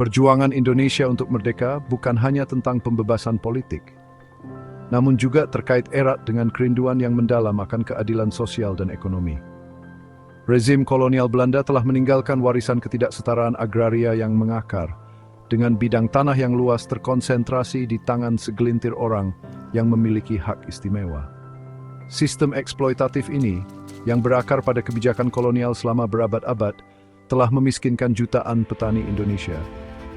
Perjuangan Indonesia untuk merdeka bukan hanya tentang pembebasan politik, namun juga terkait erat dengan kerinduan yang mendalam akan keadilan sosial dan ekonomi. Rezim kolonial Belanda telah meninggalkan warisan ketidaksetaraan agraria yang mengakar, dengan bidang tanah yang luas terkonsentrasi di tangan segelintir orang yang memiliki hak istimewa. Sistem eksploitatif ini, yang berakar pada kebijakan kolonial selama berabad-abad, telah memiskinkan jutaan petani Indonesia,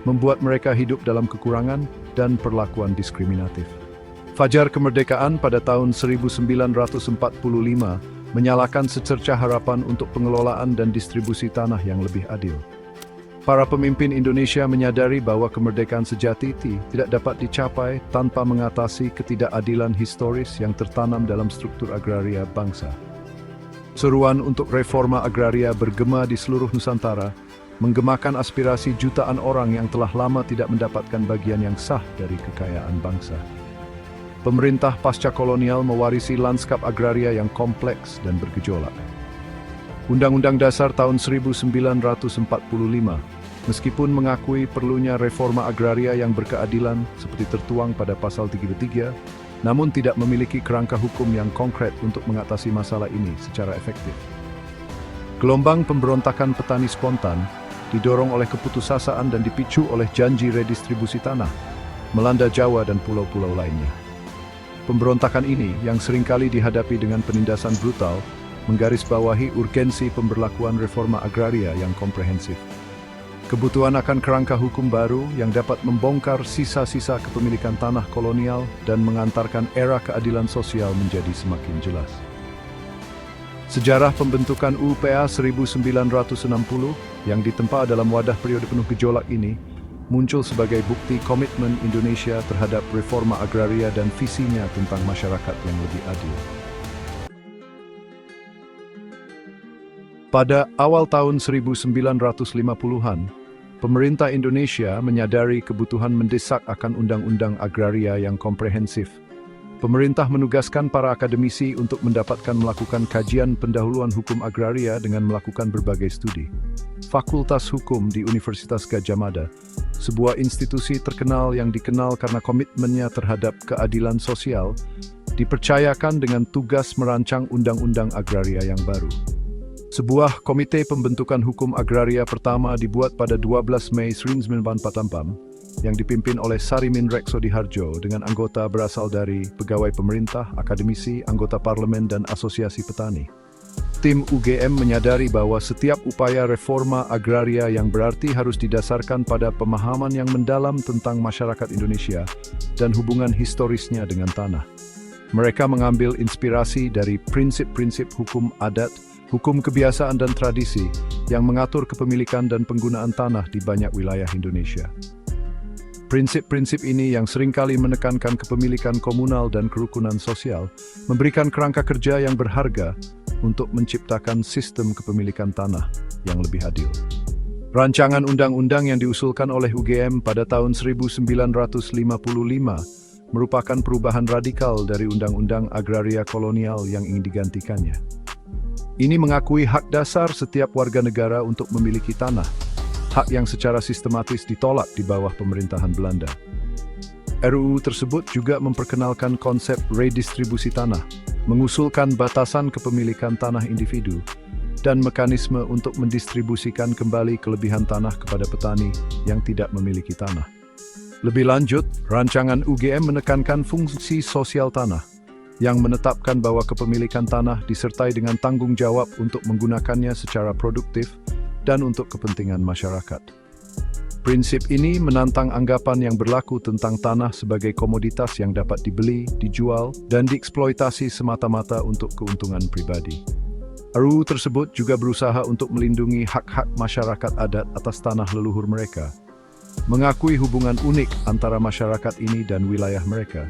membuat mereka hidup dalam kekurangan dan perlakuan diskriminatif. Fajar kemerdekaan pada tahun 1945 menyalakan secercah harapan untuk pengelolaan dan distribusi tanah yang lebih adil. Para pemimpin Indonesia menyadari bahwa kemerdekaan sejati tidak dapat dicapai tanpa mengatasi ketidakadilan historis yang tertanam dalam struktur agraria bangsa. Seruan untuk reforma agraria bergema di seluruh Nusantara, menggemakan aspirasi jutaan orang yang telah lama tidak mendapatkan bagian yang sah dari kekayaan bangsa. Pemerintah pasca kolonial mewarisi lanskap agraria yang kompleks dan bergejolak. Undang-Undang Dasar tahun 1945, meskipun mengakui perlunya reforma agraria yang berkeadilan seperti tertuang pada pasal 33, namun tidak memiliki kerangka hukum yang konkret untuk mengatasi masalah ini secara efektif. Gelombang pemberontakan petani spontan, didorong oleh keputusasaan dan dipicu oleh janji redistribusi tanah, melanda Jawa dan pulau-pulau lainnya. Pemberontakan ini, yang seringkali dihadapi dengan penindasan brutal, menggarisbawahi urgensi pemberlakuan reforma agraria yang komprehensif. Kebutuhan akan kerangka hukum baru yang dapat membongkar sisa-sisa kepemilikan tanah kolonial dan mengantarkan era keadilan sosial menjadi semakin jelas. Sejarah pembentukan UPA 1960 yang ditempa dalam wadah periode penuh gejolak ini muncul sebagai bukti komitmen Indonesia terhadap reforma agraria dan visinya tentang masyarakat yang lebih adil. Pada awal tahun 1950-an, pemerintah Indonesia menyadari kebutuhan mendesak akan undang-undang agraria yang komprehensif. Pemerintah menugaskan para akademisi untuk melakukan kajian pendahuluan hukum agraria dengan melakukan berbagai studi. Fakultas Hukum di Universitas Gadjah Mada, sebuah institusi terkenal yang dikenal karena komitmennya terhadap keadilan sosial, dipercayakan dengan tugas merancang undang-undang agraria yang baru. Sebuah komite pembentukan hukum agraria pertama dibuat pada 12 Mei 1944 yang dipimpin oleh Sarimin Reksodiharjo dengan anggota berasal dari pegawai pemerintah, akademisi, anggota parlemen, dan asosiasi petani. Tim UGM menyadari bahwa setiap upaya reforma agraria yang berarti harus didasarkan pada pemahaman yang mendalam tentang masyarakat Indonesia dan hubungan historisnya dengan tanah. Mereka mengambil inspirasi dari prinsip-prinsip hukum adat, hukum kebiasaan dan tradisi yang mengatur kepemilikan dan penggunaan tanah di banyak wilayah Indonesia. Prinsip-prinsip ini yang seringkali menekankan kepemilikan komunal dan kerukunan sosial, memberikan kerangka kerja yang berharga untuk menciptakan sistem kepemilikan tanah yang lebih adil. Rancangan undang-undang yang diusulkan oleh UGM pada tahun 1955 merupakan perubahan radikal dari Undang-Undang Agraria Kolonial yang ingin digantikannya. Ini mengakui hak dasar setiap warga negara untuk memiliki tanah, hak yang secara sistematis ditolak di bawah pemerintahan Belanda. RUU tersebut juga memperkenalkan konsep redistribusi tanah, mengusulkan batasan kepemilikan tanah individu, dan mekanisme untuk mendistribusikan kembali kelebihan tanah kepada petani yang tidak memiliki tanah. Lebih lanjut, rancangan UGM menekankan fungsi sosial tanah, yang menetapkan bahwa kepemilikan tanah disertai dengan tanggung jawab untuk menggunakannya secara produktif dan untuk kepentingan masyarakat. Prinsip ini menantang anggapan yang berlaku tentang tanah sebagai komoditas yang dapat dibeli, dijual, dan dieksploitasi semata-mata untuk keuntungan pribadi. RUU tersebut juga berusaha untuk melindungi hak-hak masyarakat adat atas tanah leluhur mereka, mengakui hubungan unik antara masyarakat ini dan wilayah mereka.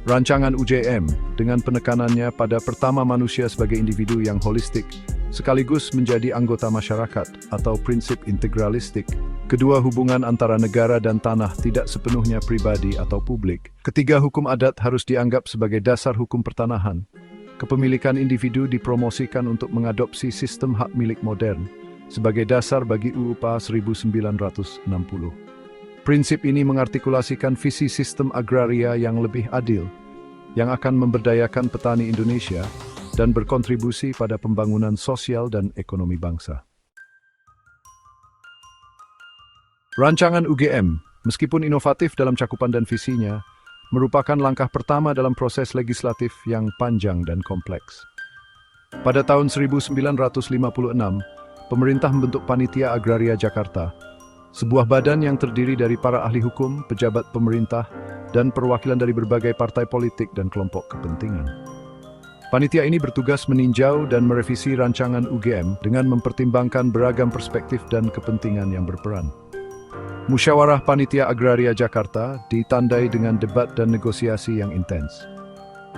Rancangan UJM, dengan penekanannya pada pertama manusia sebagai individu yang holistik, sekaligus menjadi anggota masyarakat atau prinsip integralistik. Kedua, hubungan antara negara dan tanah tidak sepenuhnya pribadi atau publik. Ketiga, hukum adat harus dianggap sebagai dasar hukum pertanahan. Kepemilikan individu dipromosikan untuk mengadopsi sistem hak milik modern sebagai dasar bagi UUPA 1960. Prinsip ini mengartikulasikan visi sistem agraria yang lebih adil, yang akan memberdayakan petani Indonesia dan berkontribusi pada pembangunan sosial dan ekonomi bangsa. Rancangan UGM, meskipun inovatif dalam cakupan dan visinya, merupakan langkah pertama dalam proses legislatif yang panjang dan kompleks. Pada tahun 1956, pemerintah membentuk Panitia Agraria Jakarta, sebuah badan yang terdiri dari para ahli hukum, pejabat pemerintah, dan perwakilan dari berbagai partai politik dan kelompok kepentingan. Panitia ini bertugas meninjau dan merevisi rancangan UGM dengan mempertimbangkan beragam perspektif dan kepentingan yang berperan. Musyawarah Panitia Agraria Jakarta ditandai dengan debat dan negosiasi yang intens.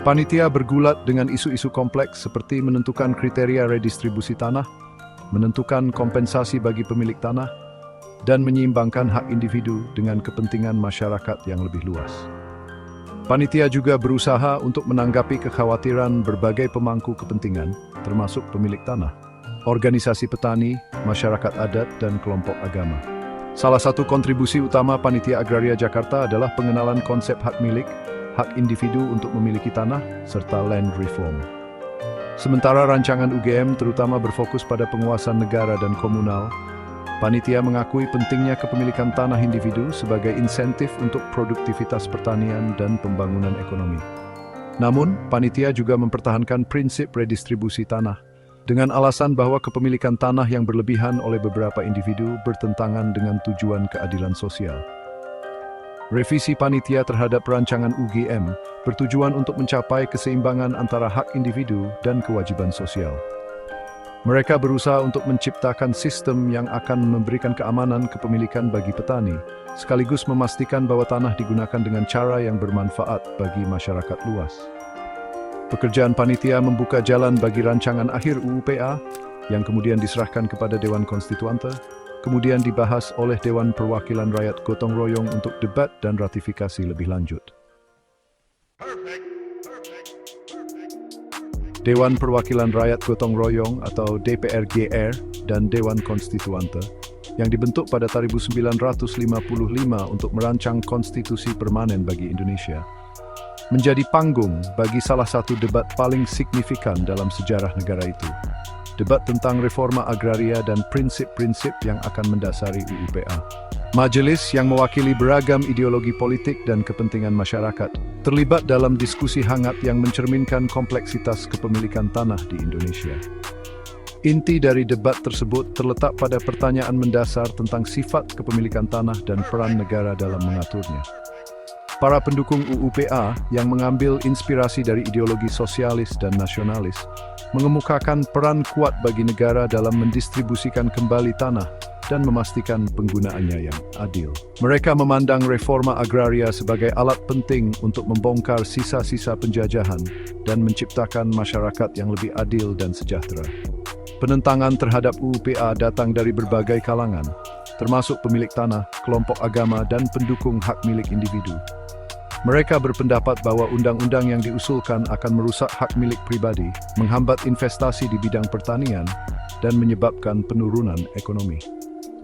Panitia bergulat dengan isu-isu kompleks seperti menentukan kriteria redistribusi tanah, menentukan kompensasi bagi pemilik tanah, dan menyeimbangkan hak individu dengan kepentingan masyarakat yang lebih luas. Panitia juga berusaha untuk menanggapi kekhawatiran berbagai pemangku kepentingan, termasuk pemilik tanah, organisasi petani, masyarakat adat, dan kelompok agama. Salah satu kontribusi utama Panitia Agraria Jakarta adalah pengenalan konsep hak milik, hak individu untuk memiliki tanah, serta land reform. Sementara rancangan UGM terutama berfokus pada penguasaan negara dan komunal, Panitia mengakui pentingnya kepemilikan tanah individu sebagai insentif untuk produktivitas pertanian dan pembangunan ekonomi. Namun, Panitia juga mempertahankan prinsip redistribusi tanah, dengan alasan bahwa kepemilikan tanah yang berlebihan oleh beberapa individu bertentangan dengan tujuan keadilan sosial. Revisi Panitia terhadap rancangan UGM bertujuan untuk mencapai keseimbangan antara hak individu dan kewajiban sosial. Mereka berusaha untuk menciptakan sistem yang akan memberikan keamanan kepemilikan bagi petani, sekaligus memastikan bahwa tanah digunakan dengan cara yang bermanfaat bagi masyarakat luas. Pekerjaan Panitia membuka jalan bagi rancangan akhir UU-PA, yang kemudian diserahkan kepada Dewan Konstituante, kemudian dibahas oleh Dewan Perwakilan Rakyat Gotong Royong untuk debat dan ratifikasi lebih lanjut. Dewan Perwakilan Rakyat Gotong Royong atau DPRGR dan Dewan Konstituante yang dibentuk pada tahun 1955 untuk merancang konstitusi permanen bagi Indonesia, menjadi panggung bagi salah satu debat paling signifikan dalam sejarah negara itu. Debat tentang reforma agraria dan prinsip-prinsip yang akan mendasari UU-PA. Majelis yang mewakili beragam ideologi politik dan kepentingan masyarakat terlibat dalam diskusi hangat yang mencerminkan kompleksitas kepemilikan tanah di Indonesia. Inti dari debat tersebut terletak pada pertanyaan mendasar tentang sifat kepemilikan tanah dan peran negara dalam mengaturnya. Para pendukung UU-PA yang mengambil inspirasi dari ideologi sosialis dan nasionalis mengemukakan peran kuat bagi negara dalam mendistribusikan kembali tanah dan memastikan penggunaannya yang adil. Mereka memandang reforma agraria sebagai alat penting untuk membongkar sisa-sisa penjajahan dan menciptakan masyarakat yang lebih adil dan sejahtera. Penentangan terhadap UU-PA datang dari berbagai kalangan, termasuk pemilik tanah, kelompok agama, dan pendukung hak milik individu. Mereka berpendapat bahwa undang-undang yang diusulkan akan merusak hak milik pribadi, menghambat investasi di bidang pertanian, dan menyebabkan penurunan ekonomi.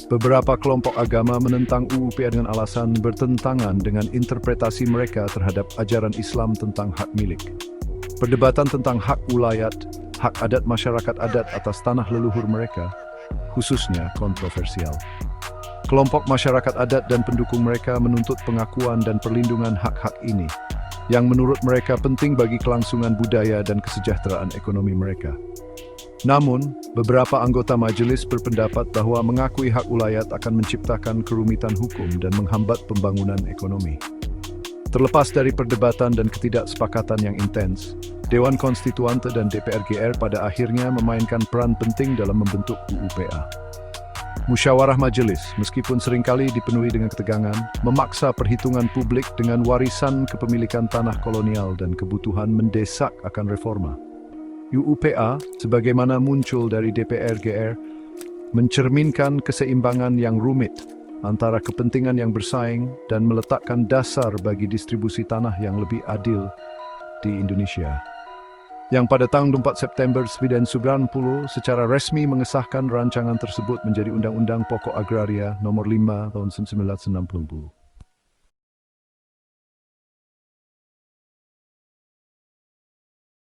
Beberapa kelompok agama menentang UU-PA dengan alasan bertentangan dengan interpretasi mereka terhadap ajaran Islam tentang hak milik. Perdebatan tentang hak ulayat, hak adat masyarakat adat atas tanah leluhur mereka, khususnya kontroversial. Kelompok masyarakat adat dan pendukung mereka menuntut pengakuan dan perlindungan hak-hak ini, yang menurut mereka penting bagi kelangsungan budaya dan kesejahteraan ekonomi mereka. Namun, beberapa anggota majelis berpendapat bahwa mengakui hak ulayat akan menciptakan kerumitan hukum dan menghambat pembangunan ekonomi. Terlepas dari perdebatan dan ketidaksepakatan yang intens, Dewan Konstituante dan DPRGR pada akhirnya memainkan peran penting dalam membentuk UU-PA. Musyawarah majelis, meskipun seringkali dipenuhi dengan ketegangan, memaksa perhitungan publik dengan warisan kepemilikan tanah kolonial dan kebutuhan mendesak akan reforma. UU-PA, sebagaimana muncul dari DPRGR, mencerminkan keseimbangan yang rumit antara kepentingan yang bersaing dan meletakkan dasar bagi distribusi tanah yang lebih adil di Indonesia. yang pada tanggal 4 September 1990 secara resmi mengesahkan rancangan tersebut menjadi Undang-Undang Pokok Agraria Nomor 5 Tahun 1990.